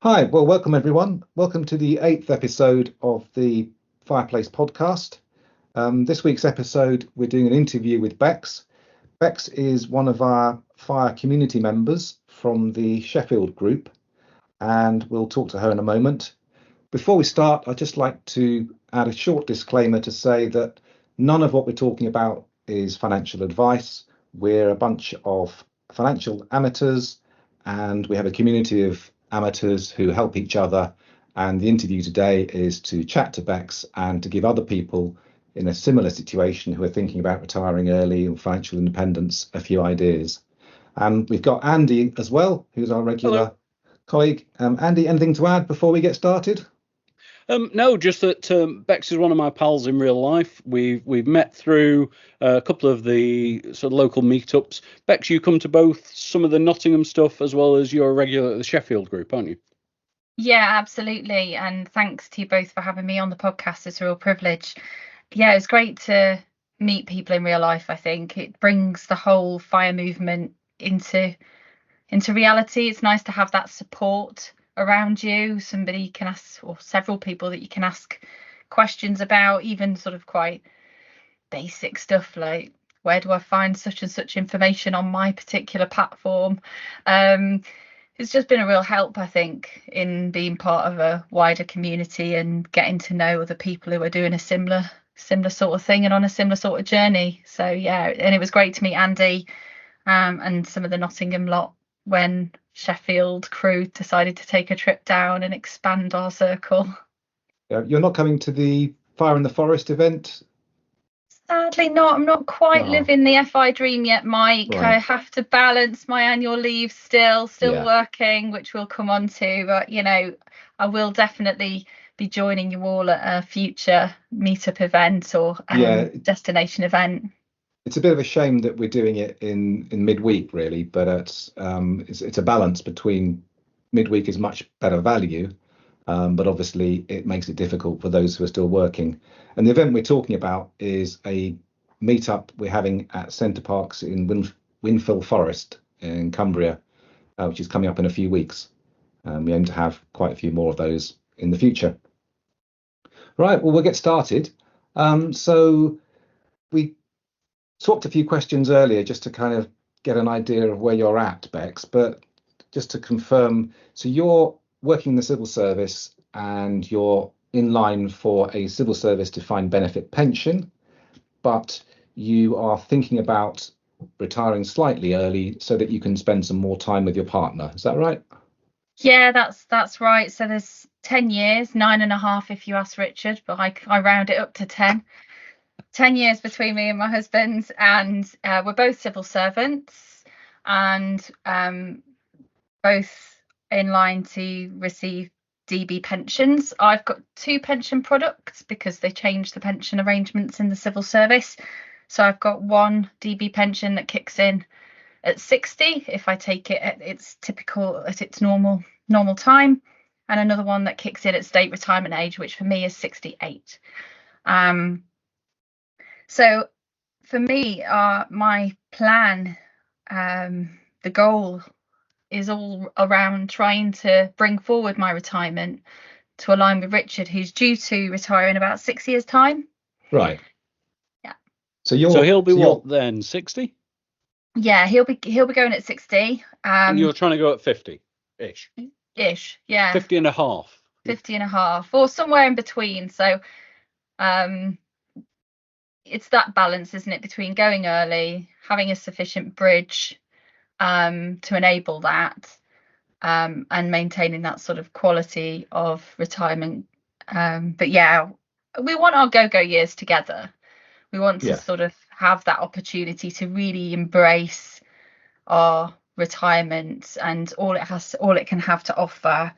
Hi, well, welcome everyone. Welcome to the eighth episode of the Fireplace podcast. This week's episode, we're doing an interview with Bex. Bex is one of our fire community members from the Sheffield group, and we'll talk to her in a moment. Before we start, I'd just like to add a short disclaimer to say that none of what we're talking about is financial advice. We're a bunch of financial amateurs, and we have a community of amateurs who help each other. And the interview today is to chat to Bex and to give other people in a similar situation who are thinking about retiring early or financial independence a few ideas. And we've got Andy as well, who's our Hello. regular colleague. Andy, anything to add before we get started? No, just that Bex is one of my pals in real life. We've met through a couple of the sort of local meetups. Bex, you come to both some of the Nottingham stuff as well as you're a regular at the Sheffield group, aren't you? Yeah, absolutely. And thanks to you both for having me on the podcast. It's a real privilege. Yeah, it's great to meet people in real life, I think. It brings the whole fire movement into reality. It's nice to have that support around you. Somebody you can ask, or several people that you can ask questions about, even sort of quite basic stuff like where do I find such and such information on my particular platform. It's just been a real help, I think, in being part of a wider community and getting to know other people who are doing a similar sort of thing and on a similar sort of journey. So yeah, and it was great to meet Andy and some of the Nottingham lot when Sheffield crew decided to take a trip down and expand our circle. You're not coming to the Fire in the Forest event? Sadly not. I'm not quite Oh, living the FI dream yet, Mike. I right. have to balance my annual leave still Yeah. working, which we'll come on to. But I will definitely be joining you all at a future meetup event or Yeah, destination event. it's a bit of a shame that we're doing it in midweek, really, but it's a balance between midweek is much better value, but obviously it makes it difficult for those who are still working. And the event we're talking about is a meetup we're having at Centre Parks in Winfield Forest in Cumbria, which is coming up in a few weeks. We aim to have quite a few more of those in the future. Right, well, we'll get started. So we swapped a few questions earlier just to kind of get an idea of where you're at, Bex. But just to confirm, so you're working in the civil service and you're in line for a civil service defined benefit pension, but you are thinking about retiring slightly early so that you can spend some more time with your partner. Is that right? Yeah, that's right. So there's 10 years, 9.5 if you ask Richard, but I round it up to 10. 10 years between me and my husband, and we're both civil servants and both in line to receive DB pensions. I've got two pension products because they changed the pension arrangements in the civil service. So I've got one DB pension that kicks in at 60 if I take it at its normal time, and another one that kicks in at state retirement age, which for me is 68. Um, so for me, my plan, the goal is all around trying to bring forward my retirement to align with Richard, who's due to retire in about 6 years' time. Right. Yeah. So So you're he'll be so you're what then? 60? Yeah, he'll be going at 60. And you're trying to go at 50-ish. Ish. Yeah. 50 and a half. 50 and a half or somewhere in between. So um it's that balance, isn't it, between going early, having a sufficient bridge to enable that, and maintaining that sort of quality of retirement. But yeah, we want our go-go years together. We want to yeah. sort of have that opportunity to really embrace our retirement and all it can have to offer.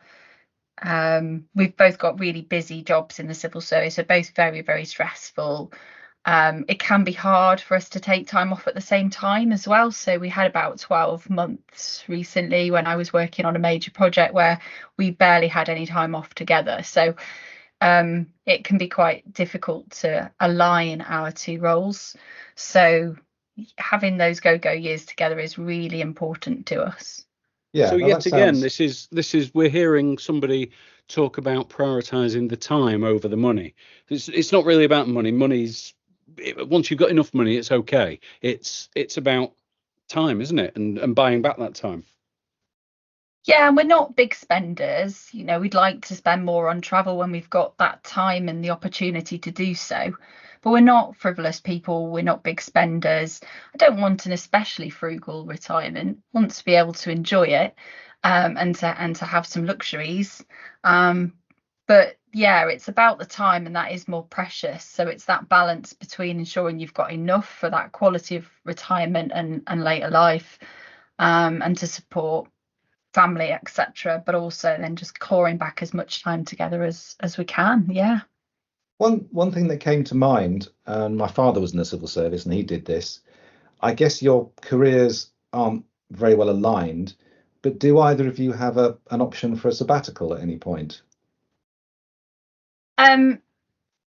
We've both got really busy jobs in the civil service, so both very, very stressful. It can be hard for us to take time off at the same time as well. So we had about 12 months recently when I was working on a major project where we barely had any time off together. So it can be quite difficult to align our two roles. So having those go-go years together is really important to us. Yeah, So no, that yet again, sounds. this is we're hearing somebody talk about prioritizing the time over the money. It's not really about money. Once you've got enough money, it's okay. It's about time, isn't it? And buying back that time. Yeah, and we're not big spenders. You know, we'd like to spend more on travel when we've got that time and the opportunity to do so. But we're not frivolous people. We're not big spenders. I don't want an especially frugal retirement. I want to be able to enjoy it, and to have some luxuries. But yeah, it's about the time, and that is more precious. So it's that balance between ensuring you've got enough for that quality of retirement and later life, and to support family, etc., but also then just clawing back as much time together as we can. Yeah. One thing that came to mind, and my father was in the civil service and he did this. I guess your careers aren't very well aligned, but do either of you have an option for a sabbatical at any point?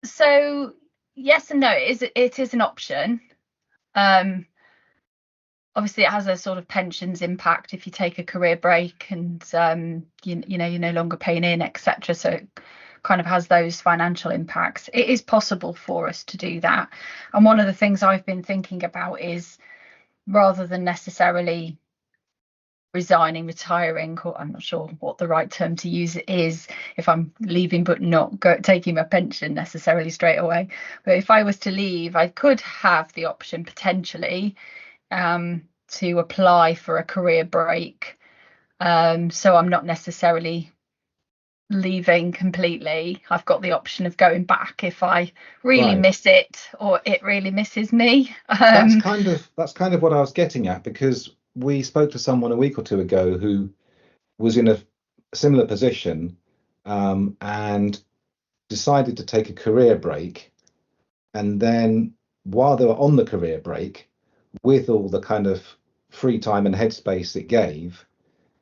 So yes and no. It is an option. Um, Obviously it has a sort of pensions impact if you take a career break, and you know, you're no longer paying in, etc. So it kind of has those financial impacts. It is possible for us to do that, and one of the things I've been thinking about is, rather than necessarily resigning, retiring, or I'm not sure what the right term to use is, if I'm leaving but not taking my pension necessarily straight away. But if I was to leave, I could have the option potentially, to apply for a career break. So I'm not necessarily leaving completely. I've got the option of going back if I really Right. miss it or it really misses me. That's kind of what I was getting at, because we spoke to someone a week or two ago who was in a similar position, and decided to take a career break, and then while they were on the career break, with all the kind of free time and headspace it gave,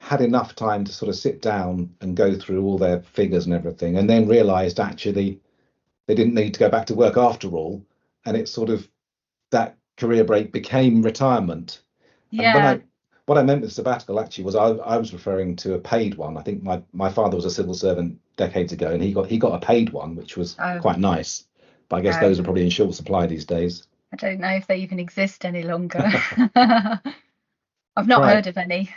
had enough time to sort of sit down and go through all their figures and everything, and then realized actually they didn't need to go back to work after all. And it's sort of that career break became retirement. And Yeah. what I meant with sabbatical actually was I was referring to a paid one. I think my father was a civil servant decades ago, and he got a paid one, which was Oh, quite nice. But I guess oh, those are probably in short supply these days. I don't know if they even exist any longer. I've not Right. heard of any.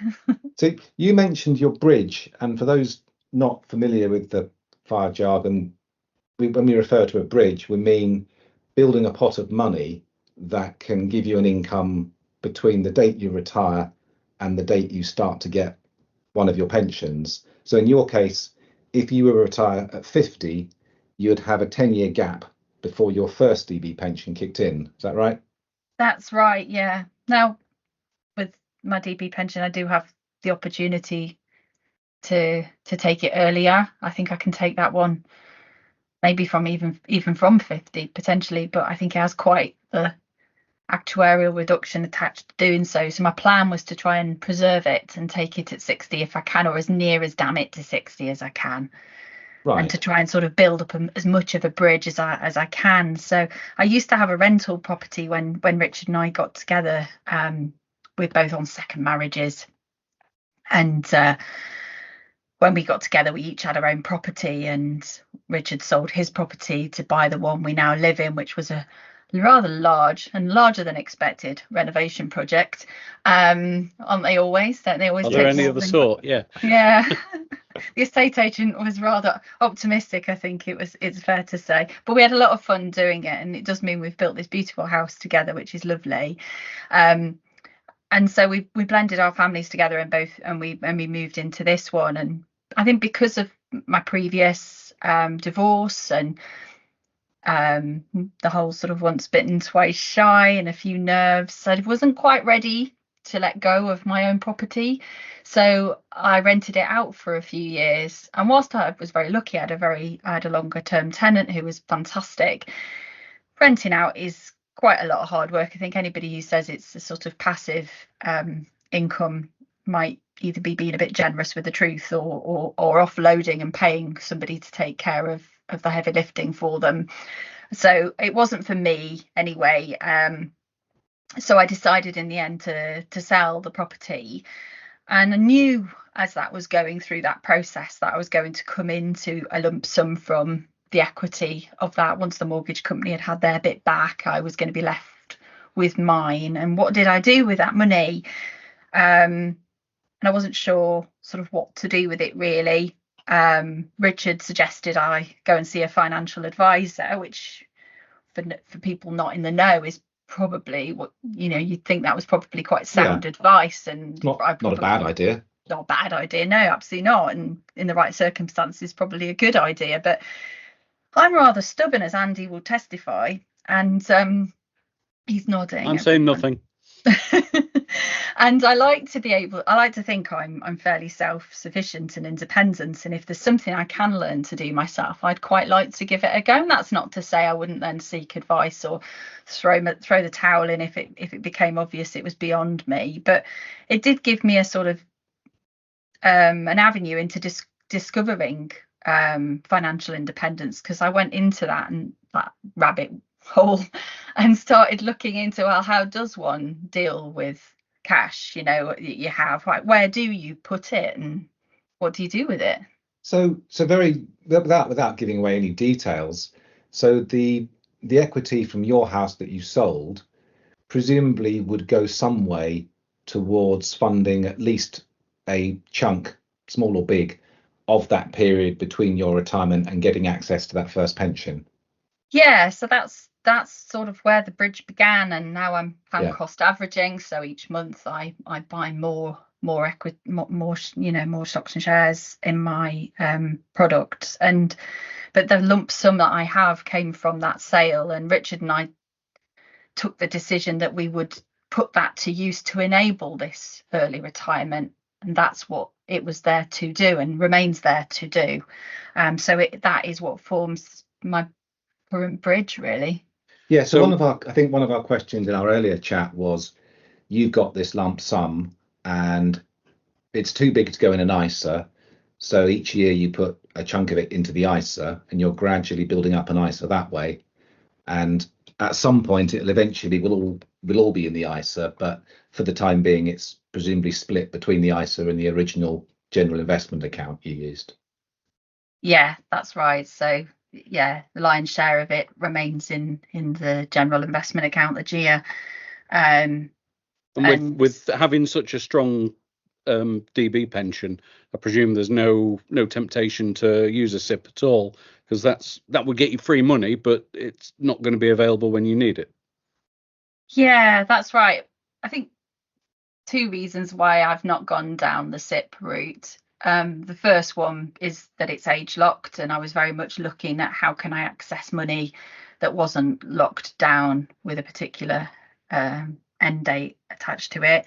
So you mentioned your bridge, and for those not familiar with the fire jargon, when we refer to a bridge, we mean building a pot of money that can give you an income between the date you retire and the date you start to get one of your pensions. So in your case, if you were to retire at 50, you'd have a 10-year gap before your first DB pension kicked in. Is that right? That's right, yeah. Now, with my DB pension, I do have the opportunity to take it earlier. I think I can take that one maybe from even from 50 potentially, but I think it has quite the actuarial reduction attached to doing so. So my plan was to try and preserve it and take it at 60 if I can, or as near as damn it to 60 as I can, and to Right. try and sort of build up as much of a bridge as I can. So I used to have a rental property when Richard and I got together. We're both on second marriages, and when we got together, we each had our own property, and Richard sold his property to buy the one we now live in, which was a rather large and larger than expected renovation project. Aren't they always? Don't they always Are there take any more other than? sort? Yeah. Yeah. The estate agent was rather optimistic, I think it's fair to say. But we had a lot of fun doing it, and it does mean we've built this beautiful house together, which is lovely. Um, and so we blended our families together in both, and we moved into this one. And I think because of my previous divorce, and the whole sort of once bitten twice shy and a few nerves, I wasn't quite ready to let go of my own property, so I rented it out for a few years. And whilst I was very lucky, I had a longer term tenant who was fantastic. Renting out is quite a lot of hard work. I think anybody who says it's a sort of passive income might either be being a bit generous with the truth, or offloading and paying somebody to take care of the heavy lifting for them. So it wasn't for me anyway. So I decided in the end to sell the property. And I knew as that was going through that process that I was going to come into a lump sum from the equity of that. Once the mortgage company had had their bit back, I was going to be left with mine. And what did I do with that money? And I wasn't sure sort of what to do with it really. Richard suggested I go and see a financial advisor, which for people not in the know is probably what, you'd think that was probably quite sound advice, and Not a bad idea. Not a bad idea, no, absolutely not, and in the right circumstances probably a good idea. But I'm rather stubborn, as Andy will testify, and he's nodding. I'm saying nothing. And I like to think I'm fairly self-sufficient and independent, and if there's something I can learn to do myself, I'd quite like to give it a go. And that's not to say I wouldn't then seek advice or throw the towel in if it became obvious it was beyond me. But it did give me a sort of an avenue into discovering financial independence, because I went into that rabbit hole and started looking into, well, how does one deal with cash you have, like, where do you put it and what do you do with it? So very, without giving away any details, so the equity from your house that you sold presumably would go some way towards funding at least a chunk, small or big, of that period between your retirement and getting access to that first pension. Yeah, so that's sort of where the bridge began, and now I'm cost averaging. So each month I buy more equity, more stocks and shares in my products. But the lump sum that I have came from that sale, and Richard and I took the decision that we would put that to use to enable this early retirement, and that's what it was there to do and remains there to do. So that is what forms my current bridge, really. Yeah, so I think one of our questions in our earlier chat was, you've got this lump sum and it's too big to go in an ISA, so each year you put a chunk of it into the ISA and you're gradually building up an ISA that way, and at some point it'll eventually will all be in the ISA, but for the time being it's presumably split between the ISA and the original general investment account you used. Yeah, that's right. So yeah, the lion's share of it remains in the general investment account, the GIA. And with having such a strong DB pension, I presume there's no temptation to use a SIP at all, because that would get you free money, but it's not going to be available when you need it. Yeah, that's right. I think two reasons why I've not gone down the SIP route. The first one is that it's age locked, and I was very much looking at how can I access money that wasn't locked down with a particular end date attached to it.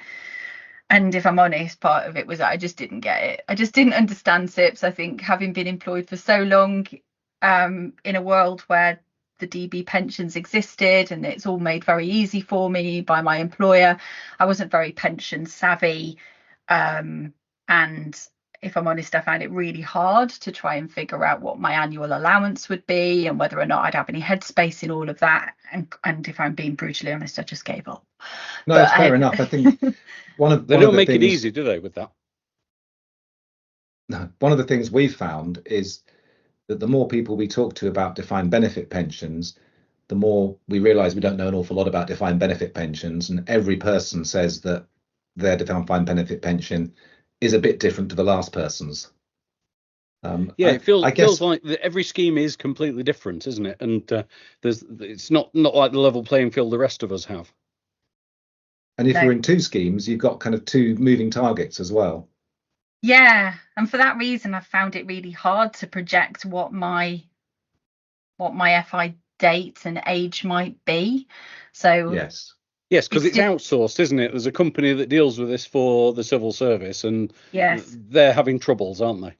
And if I'm honest, part of it was that I just didn't get it. I just didn't understand SIPs. I think having been employed for so long in a world where the DB pensions existed and it's all made very easy for me by my employer, I wasn't very pension savvy. And if I'm honest, I found it really hard to try and figure out what my annual allowance would be and whether or not I'd have any headspace in all of that. And if I'm being brutally honest, I just gave up. No, that's fair enough. I think they don't make it easy, do they, with that? No, one of the things we've found is that the more people we talk to about defined benefit pensions, the more we realise we don't know an awful lot about defined benefit pensions, and every person says that their defined benefit pension is a bit different to the last person's. It feels like every scheme is completely different, isn't it? And it's not like the level playing field the rest of us have. And if you're in two schemes, you've got kind of two moving targets as well. Yeah, and for that reason, I found it really hard to project what my FI date and age might be. So yes, because it's outsourced, isn't it? There's a company that deals with this for the civil service, and yes, they're having troubles, aren't they?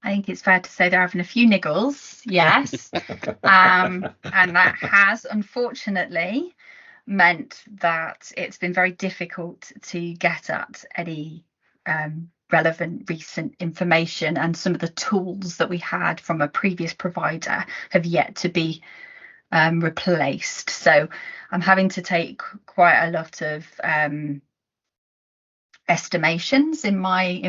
I think it's fair to say they're having a few niggles, yes. And that has unfortunately meant that it's been very difficult to get at any relevant recent information, and some of the tools that we had from a previous provider have yet to be replaced. So I'm having to take quite a lot of estimations in my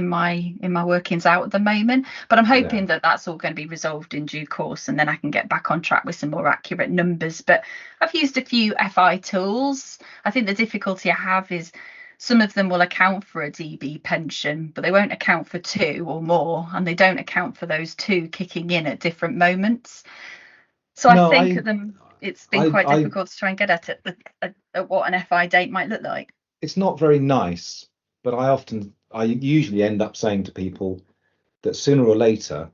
workings out at the moment, but I'm hoping that that's all going to be resolved in due course, and then I can get back on track with some more accurate numbers. But I've used a few FI tools. I think the difficulty I have is some of them will account for a DB pension, but they won't account for two or more, and they don't account for those two kicking in at different moments. So No, I think it's been quite difficult to try and get at what an FI date might look like. It's not very nice, but I usually end up saying to people that sooner or later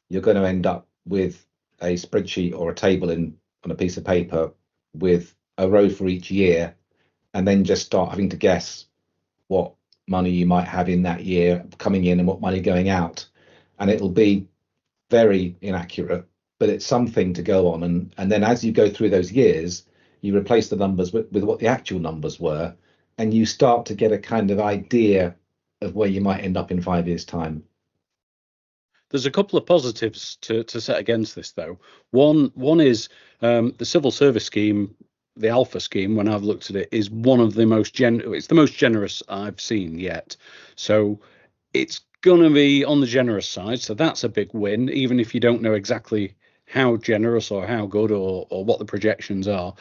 you're going to end up with a spreadsheet or a table on a piece of paper with a row for each year, and then just start having to guess what money you might have in that year coming in and what money going out, and it'll be very inaccurate, but it's something to go on. And then as you go through those years, you replace the numbers with what the actual numbers were, and you start to get a kind of idea of where you might end up in 5 years' time. There's a couple of positives to set against this, though. One is the civil service scheme, the Alpha scheme, when I've looked at it, is one of the most it's the most generous I've seen yet. So it's going to be on the generous side. So that's a big win, even if you don't know exactly how generous or how good or what the projections are.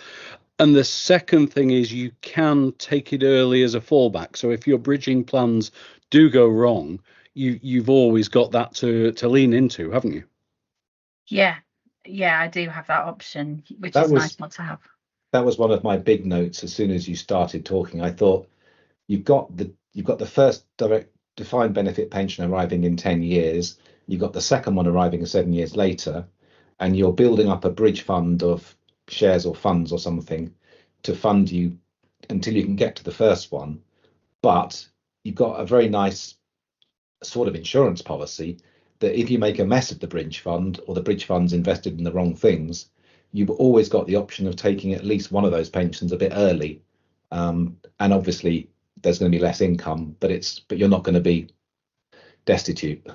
And the second thing is you can take it early as a fallback. So if your bridging plans do go wrong, you've always got that to lean into, haven't you? Yeah, I do have that option, which is nice not to have. That was one of my big notes as soon as you started talking. I thought you've got the first direct defined benefit pension arriving in 10 years, you've got the second one arriving 7 years later, and you're building up a bridge fund of shares or funds or something to fund you until you can get to the first one. But you've got a very nice sort of insurance policy that if you make a mess of the bridge fund, or the bridge fund's invested in the wrong things, you've always got the option of taking at least one of those pensions a bit early. And obviously there's going to be less income, but you're not going to be destitute.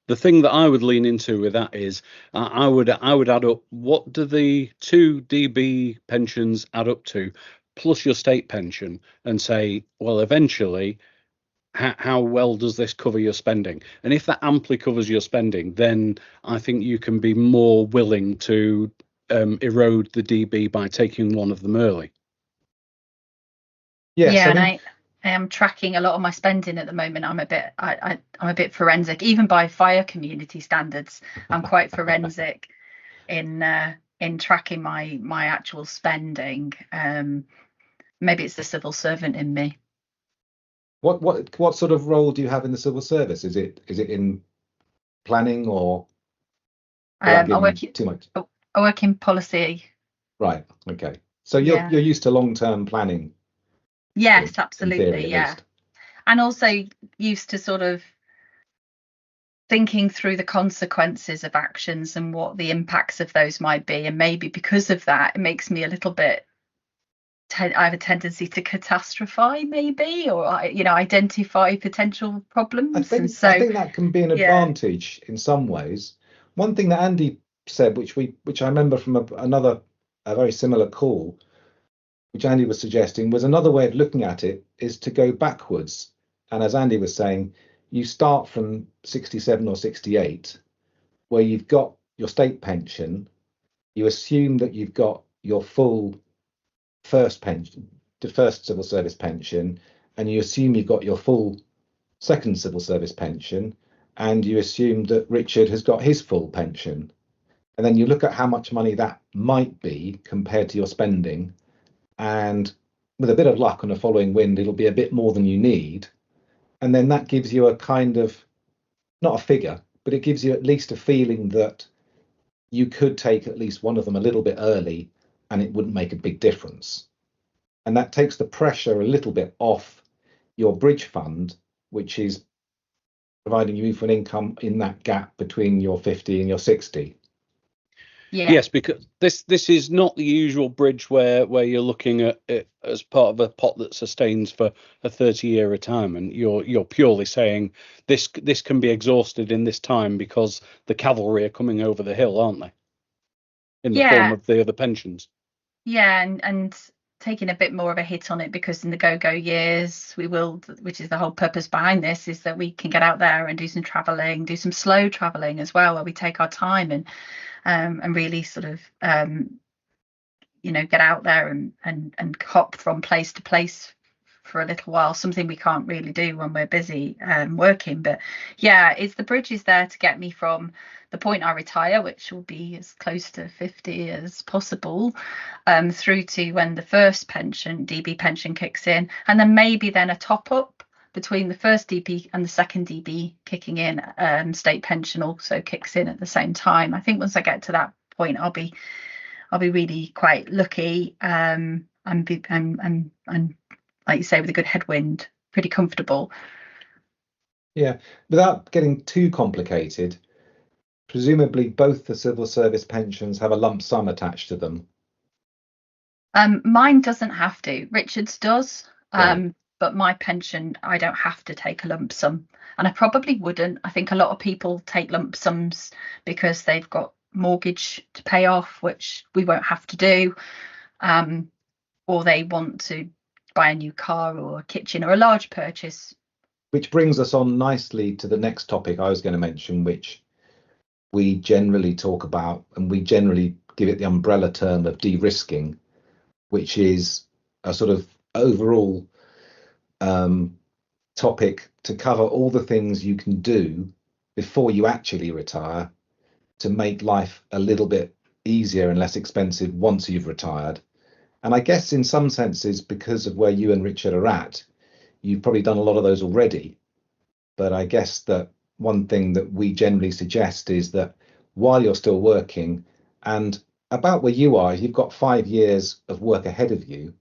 The thing that I would lean into with that is I would add up, what do the two DB pensions add up to, plus your state pension, and say, well, eventually, how well does this cover your spending? And if that amply covers your spending, then I think you can be more willing to erode the DB by taking one of them early. Yeah, and I am tracking a lot of my spending at the moment. I'm a bit forensic, even by fire community standards. I'm quite forensic in tracking my actual spending. Maybe it's the civil servant in me. What sort of role do you have in the civil service? Is it in planning or I work too much? I work in policy. Right. Okay. So you're used to long-term planning. Yes, absolutely. Theory, yeah. And also used to sort of thinking through the consequences of actions and what the impacts of those might be. And maybe because of that, it makes me a little bit, I have a tendency to catastrophize, maybe, or identify potential problems. I think that can be an advantage in some ways. One thing that Andy said, which I remember from a very similar call, which Andy was suggesting, was another way of looking at it is to go backwards. And as Andy was saying, you start from 67 or 68, where you've got your state pension. You assume that you've got your full first pension, the first civil service pension, and you assume you've got your full second civil service pension, and you assume that Richard has got his full pension. And then you look at how much money that might be compared to your spending, and with a bit of luck on a following wind, it'll be a bit more than you need. And then that gives you a kind of, not a figure, but it gives you at least a feeling that you could take at least one of them a little bit early and it wouldn't make a big difference. And that takes the pressure a little bit off your bridge fund, which is providing you with an income in that gap between your 50 and your 60. Yeah. Yes, because this is not the usual bridge where you're looking at it as part of a pot that sustains for a 30-year retirement. You're purely saying this can be exhausted in this time because the cavalry are coming over the hill, aren't they? In the form of the other pensions. Yeah, and taking a bit more of a hit on it, because in the go years we will, which is the whole purpose behind this, is that we can get out there and do some traveling, do some slow traveling as well, where we take our time and really sort of get out there and hop from place to place for a little while, something we can't really do when we're busy working. But yeah, it's the bridges there to get me from the point I retire, which will be as close to 50 as possible, through to when the first DB pension kicks in, and then maybe then a top up between the first DB and the second DB kicking in. State pension also kicks in at the same time. I think once I get to that point, I'll be really quite lucky, and like you say, with a good headwind, pretty comfortable. Yeah, without getting too complicated, presumably both the civil service pensions have a lump sum attached to them. Mine doesn't have to. Richard's does. Right. But my pension, I don't have to take a lump sum, and I probably wouldn't. I think a lot of people take lump sums because they've got mortgage to pay off, which we won't have to do, or they want to buy a new car or a kitchen or a large purchase. Which brings us on nicely to the next topic I was going to mention, which we generally talk about, and we generally give it the umbrella term of de-risking, which is a sort of overall topic to cover all the things you can do before you actually retire to make life a little bit easier and less expensive once you've retired. And I guess in some senses, because of where you and Richard are at, you've probably done a lot of those already. But I guess that one thing that we generally suggest is that while you're still working, and about where you are, you've got 5 years of work ahead of you,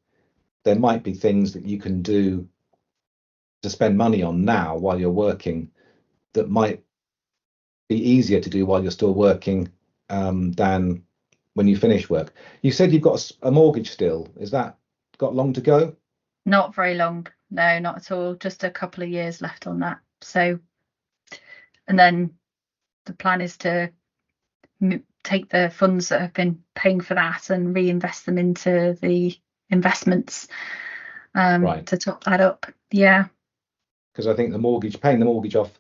there might be things that you can do to spend money on now while you're working that might be easier to do while you're still working than when you finish work. You said you've got a mortgage still. Is that got long to go? Not very long. No, not at all. Just a couple of years left on that. So, and then the plan is to take the funds that have been paying for that and reinvest them into the investments, Right. to top that up. Yeah. Because I think paying the mortgage off,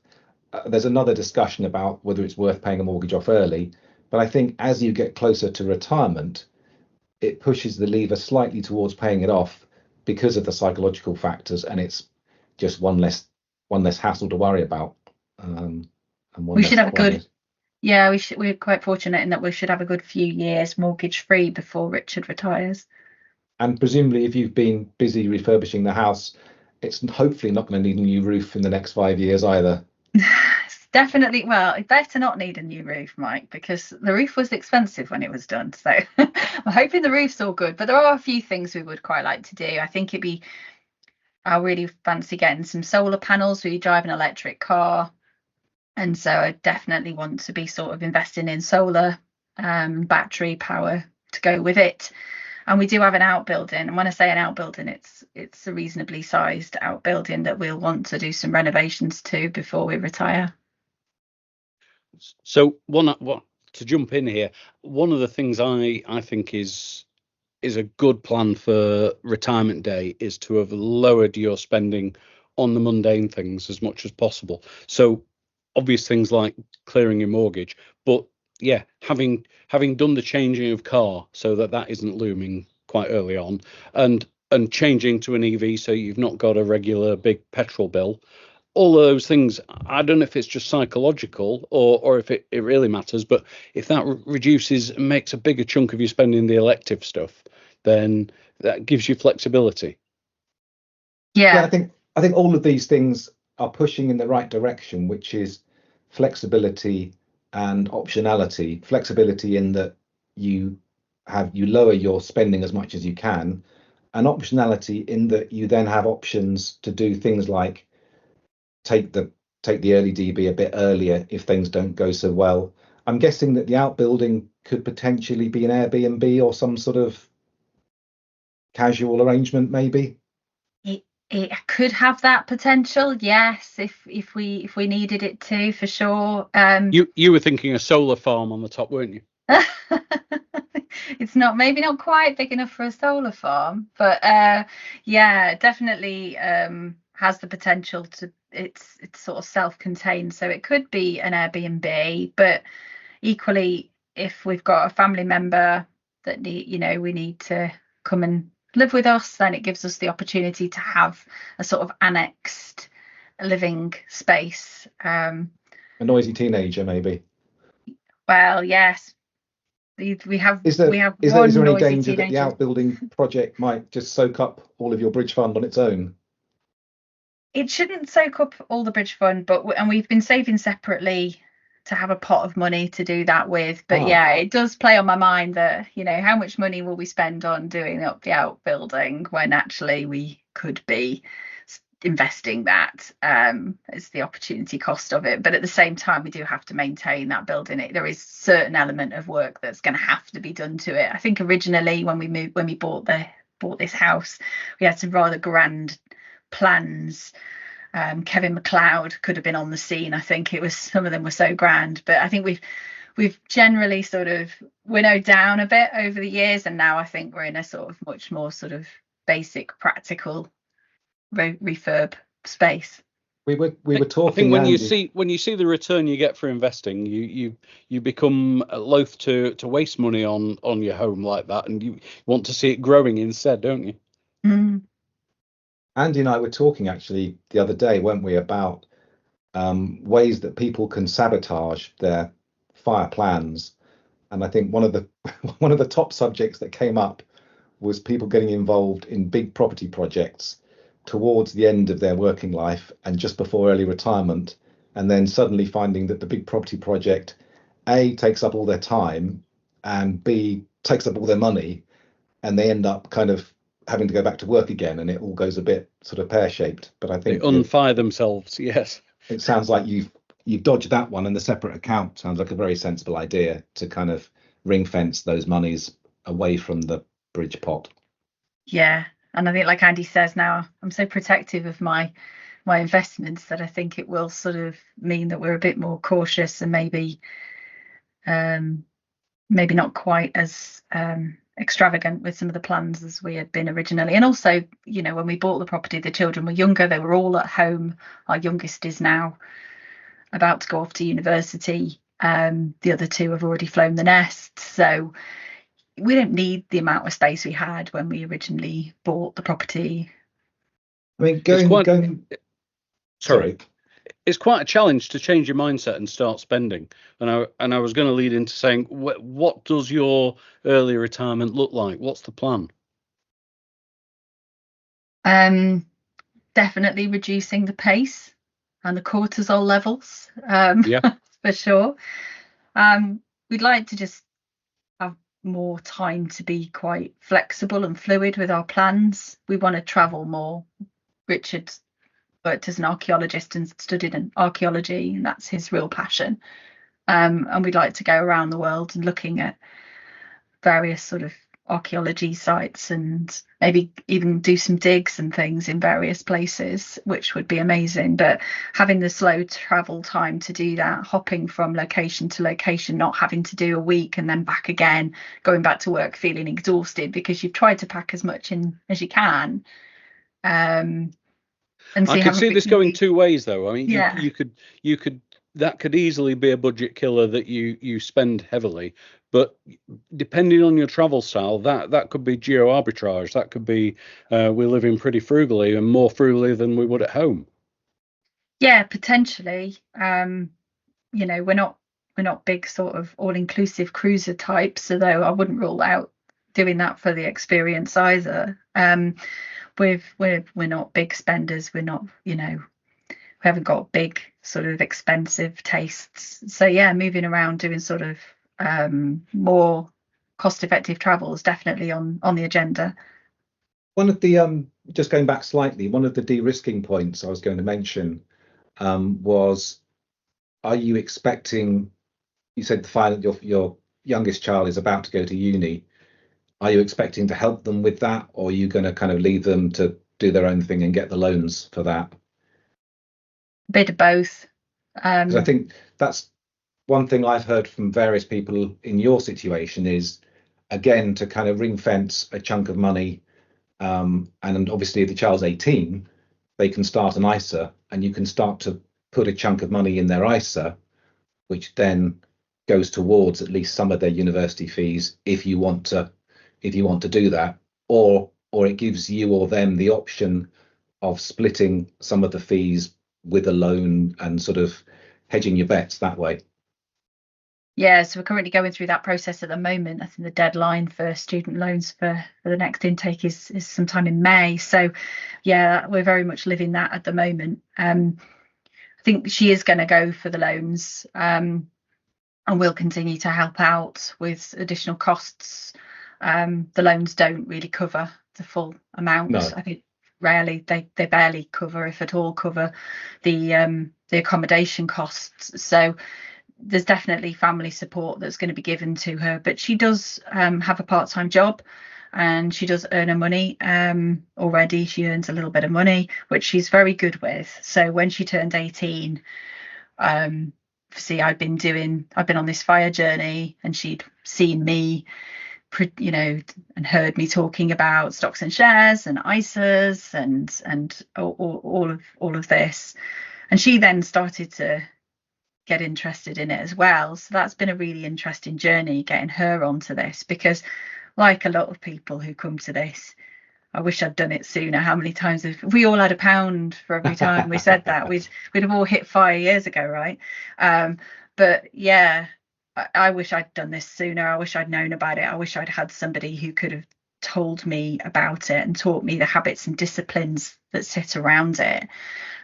there's another discussion about whether it's worth paying a mortgage off early. But I think as you get closer to retirement, it pushes the lever slightly towards paying it off because of the psychological factors, and it's just one less hassle to worry about. And we should have a good, yeah, we're quite fortunate in that we should have a good few years mortgage free before Richard retires. And presumably, if you've been busy refurbishing the house, it's hopefully not going to need a new roof in the next 5 years either. It's definitely, well, it better not need a new roof, Mike, because the roof was expensive when it was done. So I'm hoping the roof's all good. But there are a few things we would quite like to do. I think I really fancy getting some solar panels. We drive an electric car, and so I definitely want to be sort of investing in solar battery power to go with it. And we do have an outbuilding, and when I say an outbuilding, it's a reasonably sized outbuilding that we'll want to do some renovations to before we retire. So to jump in here, one of the things I think is a good plan for retirement day is to have lowered your spending on the mundane things as much as possible. So obvious things like clearing your mortgage, but yeah, having done the changing of car so that isn't looming quite early on, and changing to an EV so you've not got a regular big petrol bill. All of those things, I don't know if it's just psychological or if it really matters, but if that reduces and makes a bigger chunk of you spending the elective stuff, then that gives you flexibility. Yeah, I think all of these things are pushing in the right direction, which is flexibility and optionality. Flexibility in that you lower your spending as much as you can, and optionality in that you then have options to do things like take the early DB a bit earlier if things don't go so well. I'm guessing that the outbuilding could potentially be an Airbnb or some sort of casual arrangement, maybe. It could have that potential, yes, if we needed it to, for sure. You were thinking a solar farm on the top, weren't you? It's not, maybe not quite big enough for a solar farm, but yeah, definitely has the potential to. It's sort of self-contained, so it could be an Airbnb, but equally, if we've got a family member that we need to come and live with us, then it gives us the opportunity to have a sort of annexed living space. A noisy teenager, maybe. Well, yes, we have Is there one is there any noisy danger that the teenager. outbuilding project might just soak up all of your bridge fund on its own? It shouldn't soak up all the bridge fund, and we've been saving separately to have a pot of money to do that with. But yeah, it does play on my mind that, how much money will we spend on doing up the outbuilding when actually we could be investing that. It's the opportunity cost of it, but at the same time we do have to maintain that building. There is certain element of work that's going to have to be done to it. I think originally when we bought this house, we had some rather grand plans. Kevin MacLeod could have been on the scene. I think some of them were so grand, but I think we've generally sort of winnowed down a bit over the years, and now I think we're in a sort of much more sort of basic, practical refurb space. We were talking. I think Andy, when you see the return you get for investing, you become loath to waste money on your home like that, and you want to see it growing instead, don't you? Mm. Andy and I were talking actually the other day, weren't we, about ways that people can sabotage their fire plans. And I think one of the top subjects that came up was people getting involved in big property projects towards the end of their working life and just before early retirement, and then suddenly finding that the big property project, A, takes up all their time, and B, takes up all their money, and they end up kind of having to go back to work again, and it all goes a bit sort of pear-shaped. But I think they unfire themselves. Yes, it sounds like you've dodged that one, and the separate account sounds like a very sensible idea to kind of ring fence those monies away from the bridge pot. Yeah, and I think, like Andy says, now I'm so protective of my investments that I think it will sort of mean that we're a bit more cautious and maybe not quite as extravagant with some of the plans as we had been originally. And also, when we bought the property, the children were younger, they were all at home. Our youngest is now about to go off to university. The other two have already flown the nest, so we don't need the amount of space we had when we originally bought the property. I mean, sorry. It's quite a challenge to change your mindset and start spending. And I was going to lead into saying, what does your early retirement look like? What's the plan? Definitely reducing the pace and the cortisol levels. Yeah, for sure. We'd like to just have more time to be quite flexible and fluid with our plans. We want to travel more. Richard worked as an archaeologist and studied in archaeology, and that's his real passion. And we'd like to go around the world and looking at various sort of archaeology sites and maybe even do some digs and things in various places, which would be amazing. But having the slow travel time to do that, hopping from location to location, not having to do a week and then back again, going back to work feeling exhausted because you've tried to pack as much in as you can. And I could see this going two ways, though. I mean, yeah. you could that could easily be a budget killer that you spend heavily, but depending on your travel style, that could be geo arbitrage. That could be we're living pretty frugally and more frugally than we would at home. Yeah, potentially. We're not big sort of all-inclusive cruiser types, although I wouldn't rule out doing that for the experience either. We're not big spenders. We're not, we haven't got big sort of expensive tastes. So yeah, moving around doing sort of more cost-effective travel is definitely on the agenda. One of the just going back slightly, one of the de-risking points I was going to mention was, are you expecting? You said your youngest child is about to go to uni. Are you expecting to help them with that, or are you going to kind of leave them to do their own thing and get the loans for that? A bit of both. Because I think that's one thing I've heard from various people in your situation is again, to kind of ring fence a chunk of money. And obviously, if the child's 18, they can start an ISA, and you can start to put a chunk of money in their ISA, which then goes towards at least some of their university fees if you want to do that, or it gives you or them the option of splitting some of the fees with a loan and sort of hedging your bets that way. Yeah, so we're currently going through that process at the moment. I think the deadline for student loans for the next intake is sometime in May. So yeah, we're very much living that at the moment. I think she is going to go for the loans, and we'll continue to help out with additional costs. The loans don't really cover the full amount. No. I think rarely, they barely cover, if at all, cover the accommodation costs. So there's definitely family support that's going to be given to her, but she does have a part-time job, and she does earn her money already. She earns a little bit of money, which she's very good with. So when she turned 18, see, I've been on this fire journey, and she'd seen me, and heard me talking about stocks and shares and ISAs and all of this, and she then started to get interested in it as well. So that's been a really interesting journey, getting her onto this, because like a lot of people who come to this, I wish I'd done it sooner. How many times have we all had £1 for every time we said that? We'd have all hit 5 years ago, right? But yeah, I wish I'd done this sooner. I wish I'd known about it. I wish I'd had somebody who could have told me about it and taught me the habits and disciplines that sit around it.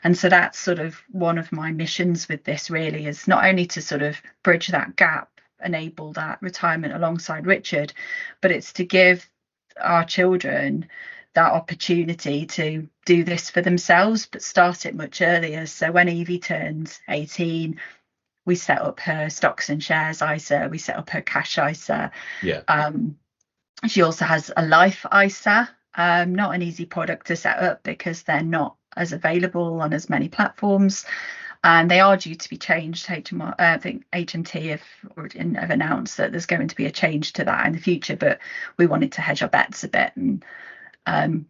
And so that's sort of one of my missions with this, really, is not only to sort of bridge that gap, enable that retirement alongside Richard, but it's to give our children that opportunity to do this for themselves, but start it much earlier. So when Evie turns 18, we set up her stocks and shares ISA, we set up her cash ISA. Yeah. She also has a life ISA, not an easy product to set up because they're not as available on as many platforms, and they are due to be changed. I think HMT have announced that there's going to be a change to that in the future, but we wanted to hedge our bets a bit and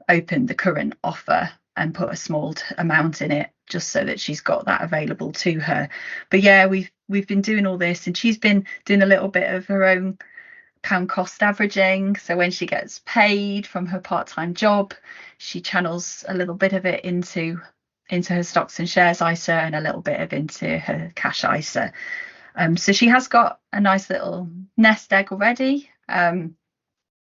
open the current offer and put a small amount in it, just so that she's got that available to her. But yeah, we've been doing all this, and she's been doing a little bit of her own pound cost averaging. So when she gets paid from her part-time job, she channels a little bit of it into her stocks and shares ISA, and a little bit of into her cash ISA. So she has got a nice little nest egg already, and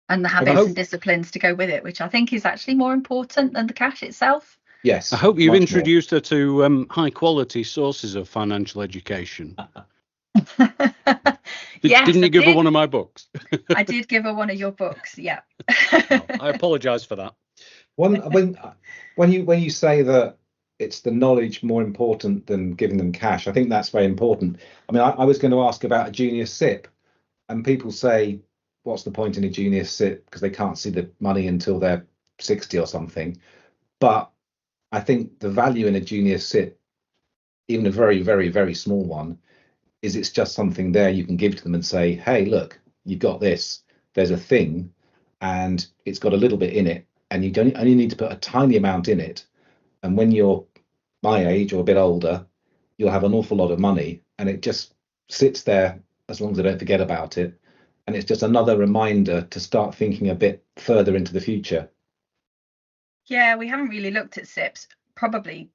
the habits and disciplines to go with it, which I think is actually more important than the cash itself. Yes. I hope you've introduced her to high quality sources of financial education. Didn't you give her one of my books? I did give her one of your books. Yeah. I apologise for that. When you say that it's the knowledge more important than giving them cash, I think that's very important. I mean, I was going to ask about a junior SIP, and people say, what's the point in a junior SIP, because they can't see the money until they're 60 or something. But I think the value in a junior SIP, even a very, very, very small one, is it's just something there you can give to them and say, hey, look, you've got this. There's a thing, and it's got a little bit in it, and you don't only need to put a tiny amount in it. And when you're my age or a bit older, you'll have an awful lot of money, and it just sits there as long as I don't forget about it. And it's just another reminder to start thinking a bit further into the future. Yeah, we haven't really looked at SIPs, probably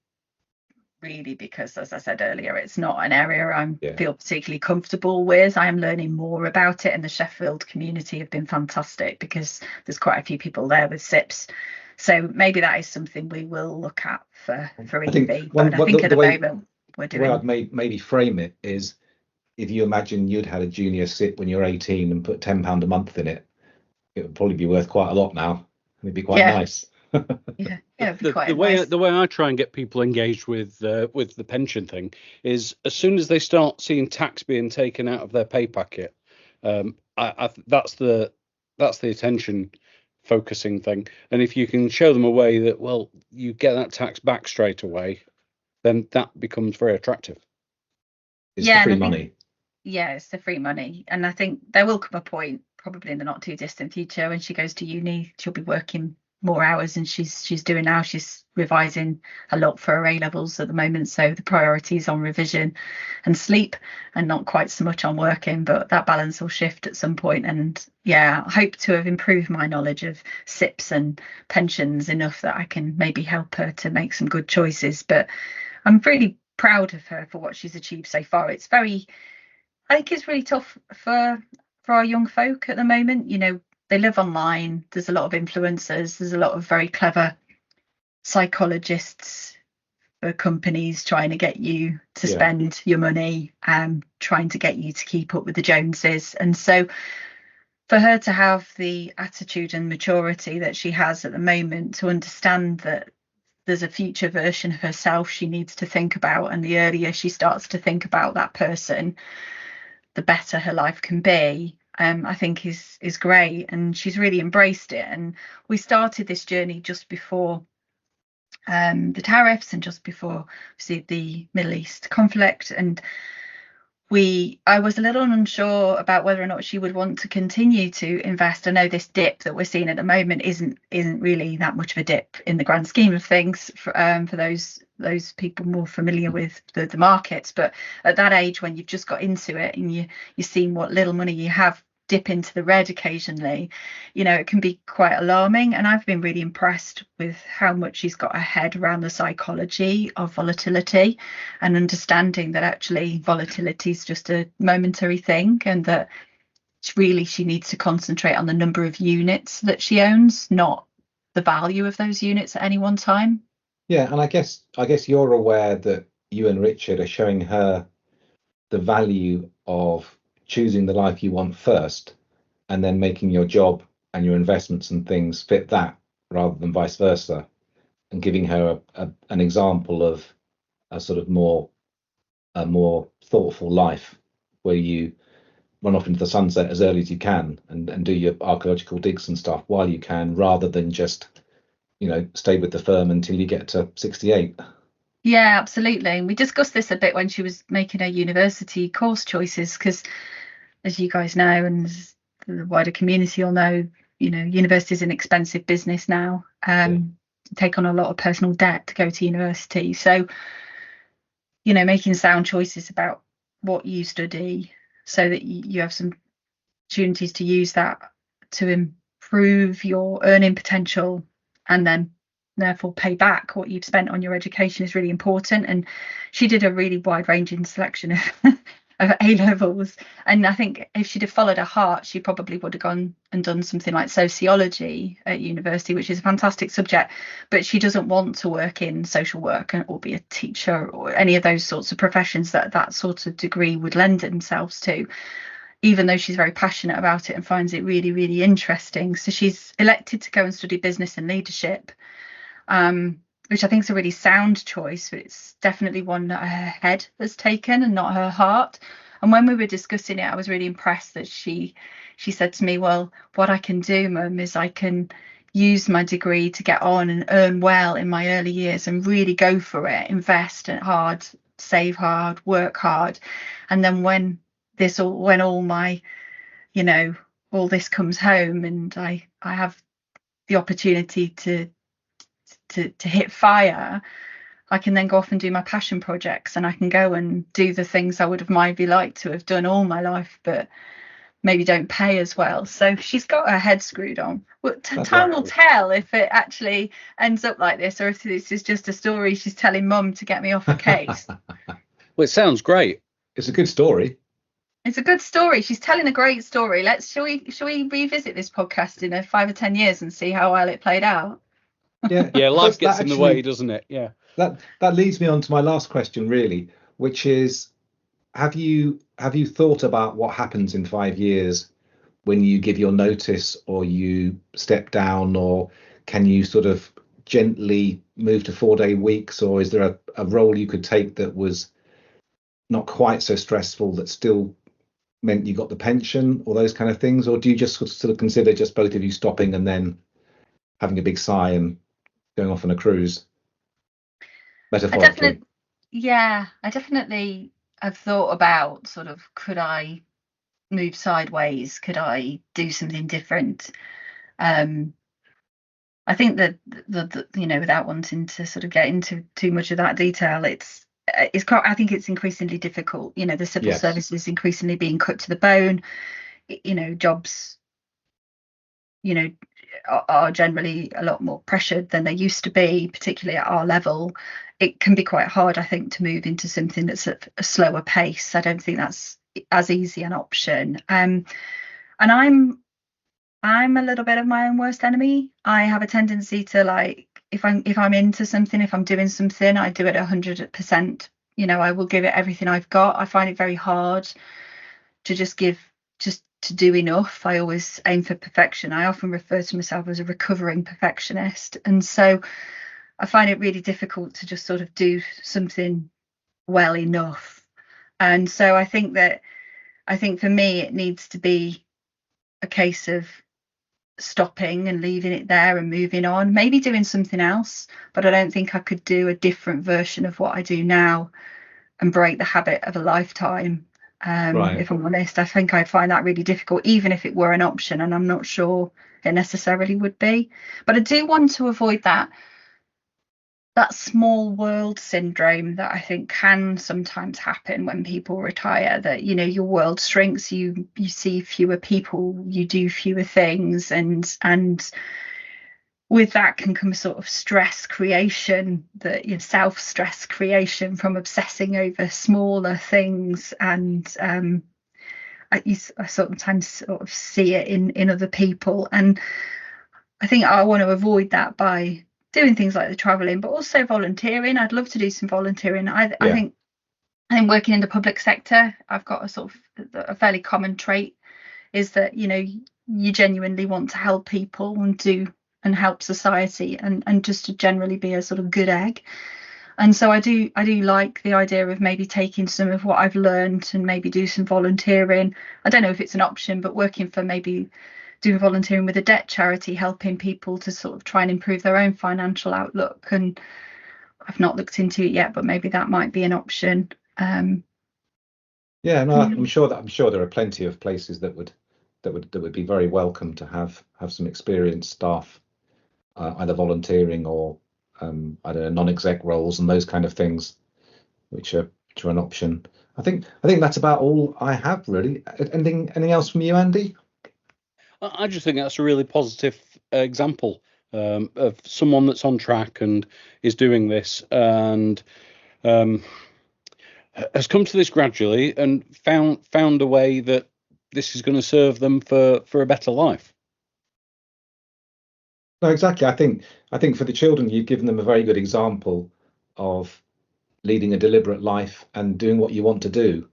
really because, as I said earlier, it's not an area I feel particularly comfortable with. I am learning more about it, and the Sheffield community have been fantastic because there's quite a few people there with SIPs. So maybe that is something we will look at for Evie. But I think at the moment we're doing. The way I'd maybe frame it is, if you imagine you'd had a junior SIP when you're 18 and put £10 a month in it, it would probably be worth quite a lot now. It'd be quite nice. Yeah, it'd be quite the way I try and get people engaged with the pension thing is, as soon as they start seeing tax being taken out of their pay packet, that's the attention focusing thing. And if you can show them a way that, well, you get that tax back straight away, then that becomes very attractive. It's the free money. Yeah, it's the free money. And I think there will come a point, probably in the not too distant future, when she goes to uni, she'll be working more hours than she's doing now. She's revising a lot for her A levels at the moment, so the priority is on revision and sleep, and not quite so much on working. But that balance will shift at some point. And yeah, I hope to have improved my knowledge of SIPs and pensions enough that I can maybe help her to make some good choices. But I'm really proud of her for what she's achieved so far. I think it's really tough for our young folk at the moment. You know, they live online. There's a lot of influencers. There's a lot of very clever psychologists for companies trying to get you to spend your money, trying to get you to keep up with the Joneses. And so for her to have the attitude and maturity that she has at the moment, to understand that there's a future version of herself she needs to think about, and the earlier she starts to think about that person, the better her life can be, I think is great. And she's really embraced it. And we started this journey just before the tariffs, and just before the Middle East conflict. And I was a little unsure about whether or not she would want to continue to invest. I know this dip that we're seeing at the moment isn't really that much of a dip in the grand scheme of things for those people more familiar with the markets. But at that age, when you've just got into it and you're seeing what little money you have dip into the red occasionally, you know, it can be quite alarming. And I've been really impressed with how much she's got her head around the psychology of volatility, and understanding that actually volatility is just a momentary thing, and that she needs to concentrate on the number of units that she owns, not the value of those units at any one time. Yeah, and I guess you're aware that you and Richard are showing her the value of choosing the life you want first, and then making your job and your investments and things fit that, rather than vice versa, and giving her an example of a sort of more thoughtful life, where you run off into the sunset as early as you can, and do your archaeological digs and stuff while you can, rather than just, you know, stay with the firm until you get to 68. Yeah, absolutely. And we discussed this a bit when she was making her university course choices, because as you guys know, and as the wider community will know, you know, university is an expensive business now. Take on a lot of personal debt to go to university. So, you know, making sound choices about what you study, so that you have some opportunities to use that to improve your earning potential, and then therefore pay back what you've spent on your education, is really important. And she did a really wide ranging selection of A levels, and I think if she'd have followed her heart, she probably would have gone and done something like sociology at university, which is a fantastic subject. But she doesn't want to work in social work or be a teacher or any of those sorts of professions that sort of degree would lend themselves to, even though she's very passionate about it and finds it really, really interesting. So she's elected to go and study business and leadership, which I think is a really sound choice. But it's definitely one that her head has taken and not her heart. And when we were discussing it, I was really impressed that she said to me, well, what I can do, Mum, is I can use my degree to get on and earn well in my early years, and really go for it, invest hard, save hard, work hard. And then when all my, you know, all this comes home, and I have the opportunity to hit fire, I can then go off and do my passion projects, and I can go and do the things I would have maybe liked to have done all my life, but maybe don't pay as well. So she's got her head screwed on. Well, time will tell if it actually ends up like this, or if this is just a story she's telling Mum to get me off the case. Well, it sounds great. It's a good story. It's a good story. She's telling a great story. Shall we revisit this podcast in 5 or 10 years and see how well it played out? Yeah, life gets in the way, doesn't it? Yeah. That leads me on to my last question, really, which is, have you thought about what happens in 5 years when you give your notice, or you step down, or can you sort of gently move to 4-day weeks, or is there a role you could take that was not quite so stressful that still meant you got the pension, or those kind of things? Or do you just sort of consider just both of you stopping and then having a big sigh and going off on a cruise, metaphorically? I definitely have thought about sort of, could I move sideways? Could I do something different? I think that without wanting to sort of get into too much of that detail, it's quite, I think it's increasingly difficult. The civil service is increasingly being cut to the bone. Jobs, are generally a lot more pressured than they used to be, particularly at our level. It can be quite hard, I think, to move into something that's at a slower pace. I don't think that's as easy an option. And I'm a little bit of my own worst enemy. I have a tendency to, like, if I'm into something, if I'm doing something, I do it 100%. I will give it everything I've got. I find it very hard to just to do enough. I always aim for perfection. I often refer to myself as a recovering perfectionist, and so I find it really difficult to just sort of do something well enough. And so I think for me it needs to be a case of stopping and leaving it there and moving on, maybe doing something else, but I don't think I could do a different version of what I do now and break the habit of a lifetime. Right. If I'm honest, I think I'd find that really difficult, even if it were an option, and I'm not sure it necessarily would be. But I do want to avoid that small world syndrome that I think can sometimes happen when people retire, that your world shrinks, you see fewer people, you do fewer things, and with that can come a sort of stress creation, that self stress creation from obsessing over smaller things. And I sometimes sort of see it in other people, and I think I want to avoid that by doing things like the traveling, but also volunteering. I'd love to do some volunteering. I think working in the public sector, I've got a sort of a fairly common trait, is that you genuinely want to help people and help society, and just to generally be a sort of good egg. And so I do like the idea of maybe taking some of what I've learned and maybe do some volunteering. I don't know if it's an option, but working for maybe doing volunteering with a debt charity, helping people to sort of try and improve their own financial outlook. And I've not looked into it yet, but maybe that might be an option. I'm sure there are plenty of places that would be very welcome to have some experienced staff, either volunteering or I don't know, non-exec roles and those kind of things, which are an option. I think that's about all I have, really. Anything else from you, Andy? I just think that's a really positive example of someone that's on track and is doing this, and has come to this gradually and found a way that this is going to serve them for a better life. No, exactly. I think for the children, you've given them a very good example of leading a deliberate life and doing what you want to do.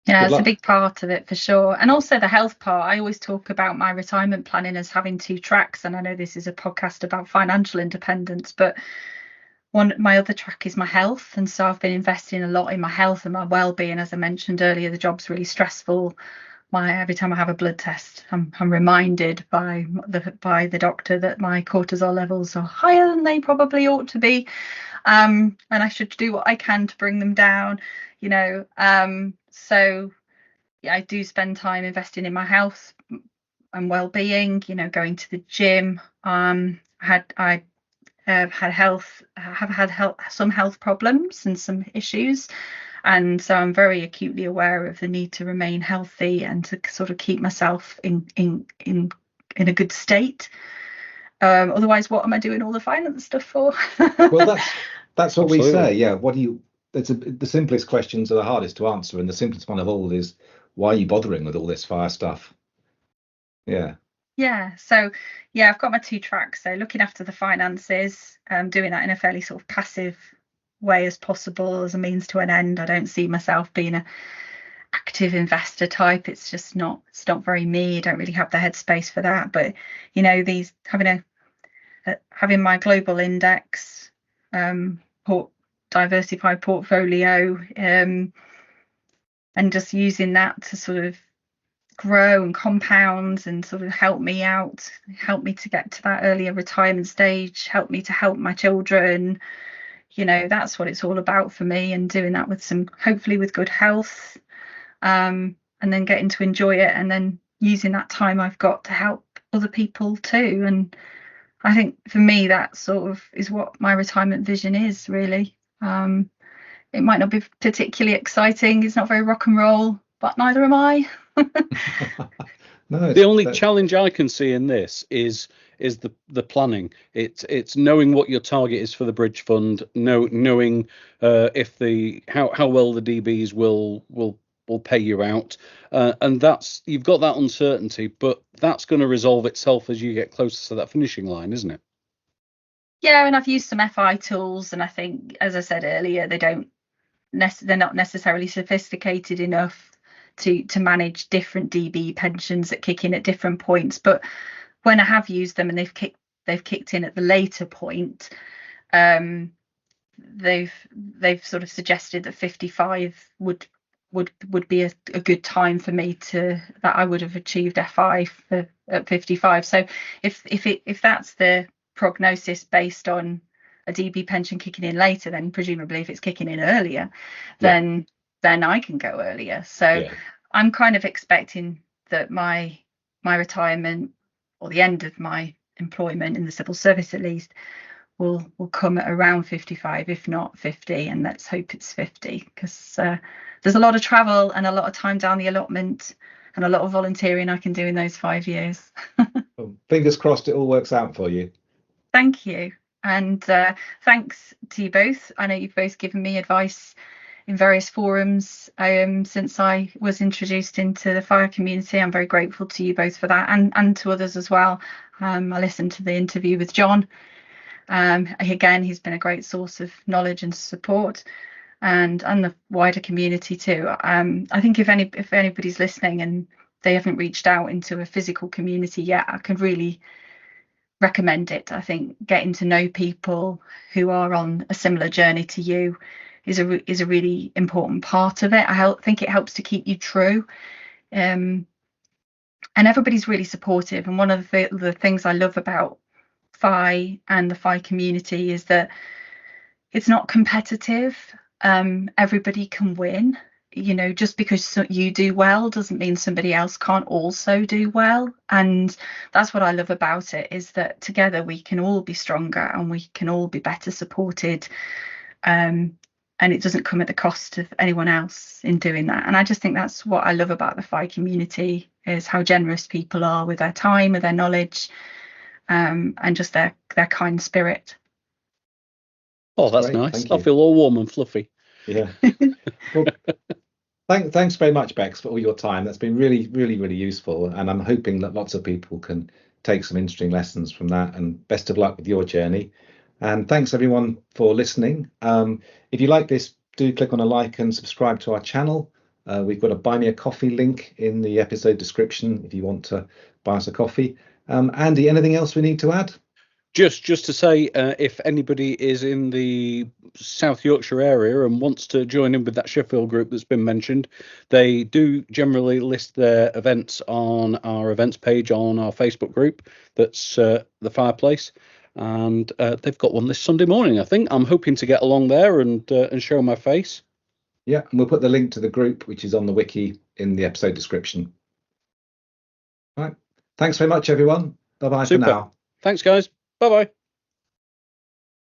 Yeah, it's a big part of it for sure. And also the health part. I always talk about my retirement planning as having two tracks. And I know this is a podcast about financial independence, but my other track is my health. And so I've been investing a lot in my health and my well-being. As I mentioned earlier, the job's really stressful. Every time I have a blood test, I'm reminded by the doctor that my cortisol levels are higher than they probably ought to be, and I should do what I can to bring them down. So yeah, I do spend time investing in my health and well-being. Going to the gym. I have had some health problems and some issues. And so I'm very acutely aware of the need to remain healthy and to sort of keep myself in a good state. Otherwise, what am I doing all the finance stuff for? Well, that's what we say. Yeah. The simplest questions are the hardest to answer, and the simplest one of all is, why are you bothering with all this fire stuff? Yeah. Yeah. So yeah, I've got my two tracks. So looking after the finances, doing that in a fairly sort of passive way as possible, as a means to an end. I don't see myself being a active investor type. It's just not very me. I don't really have the headspace for that. But these having my global index, diversified portfolio, and just using that to sort of grow and compound and sort of help me to get to that earlier retirement stage, help me to help my children. That's what it's all about for me, and doing that with hopefully with good health. and then getting to enjoy it, and then using that time I've got to help other people too. And I think for me that sort of is what my retirement vision is, really. It might not be particularly exciting, it's not very rock and roll, but neither am I. No, the only challenge I can see in this is the planning. It's knowing what your target is for the bridge fund, knowing if how well the DBs will pay you out, and that's, you've got that uncertainty, but that's going to resolve itself as you get closer to that finishing line, isn't it? Yeah, and I've used some FI tools, and I think, as I said earlier, they're not necessarily sophisticated enough to manage different DB pensions that kick in at different points. But when I have used them and they've kicked in at the later point, they've sort of suggested that 55 would be a good time for me that I would have achieved FI at 55. So if that's the prognosis based on a DB pension kicking in later, then presumably if it's kicking in earlier, then I can go earlier. So I'm kind of expecting that my retirement, or the end of my employment in the civil service at least, will come at around 55, if not 50, and let's hope it's 50, because there's a lot of travel and a lot of time down the allotment and a lot of volunteering I can do in those 5 years. Well, fingers crossed it all works out for you. Thank you, and thanks to you both. I know you've both given me advice in various forums since I was introduced into the fire community. I'm very grateful to you both for that, and to others as well. I listened to the interview with John. Again, he's been a great source of knowledge and support, and the wider community too. I think if anybody's listening and they haven't reached out into a physical community yet, I could really recommend it. I think getting to know people who are on a similar journey to you is a really important part of it. I think it helps to keep you true. And everybody's really supportive. And one of the things I love about FI and the FI community is that it's not competitive. Everybody can win. You know, just because you do well doesn't mean somebody else can't also do well. And that's what I love about it, is that together we can all be stronger and we can all be better supported. And it doesn't come at the cost of anyone else in doing that. And I just think that's what I love about the FI community, is how generous people are with their time, with their knowledge, and just their kind spirit. Oh, that's nice. I feel all warm and fluffy. Yeah. Well, thanks very much, Bex, for all your time. That's been really, really, really useful. And I'm hoping that lots of people can take some interesting lessons from that. And best of luck with your journey. And thanks everyone for listening. If you like this, do click on a like and subscribe to our channel. We've got a buy me a coffee link in the episode description if you want to buy us a coffee. Andy, anything else we need to add? Just to say, if anybody is in the South Yorkshire area and wants to join in with that Sheffield group that's been mentioned, they do generally list their events on our events page on our Facebook group. That's the Fireplace. And they've got one this Sunday morning, I think. I'm hoping to get along there and show my face. Yeah, and we'll put the link to the group, which is on the wiki, in the episode description. All right. Thanks very much, everyone. Bye-bye for now. Thanks, guys. Bye-bye.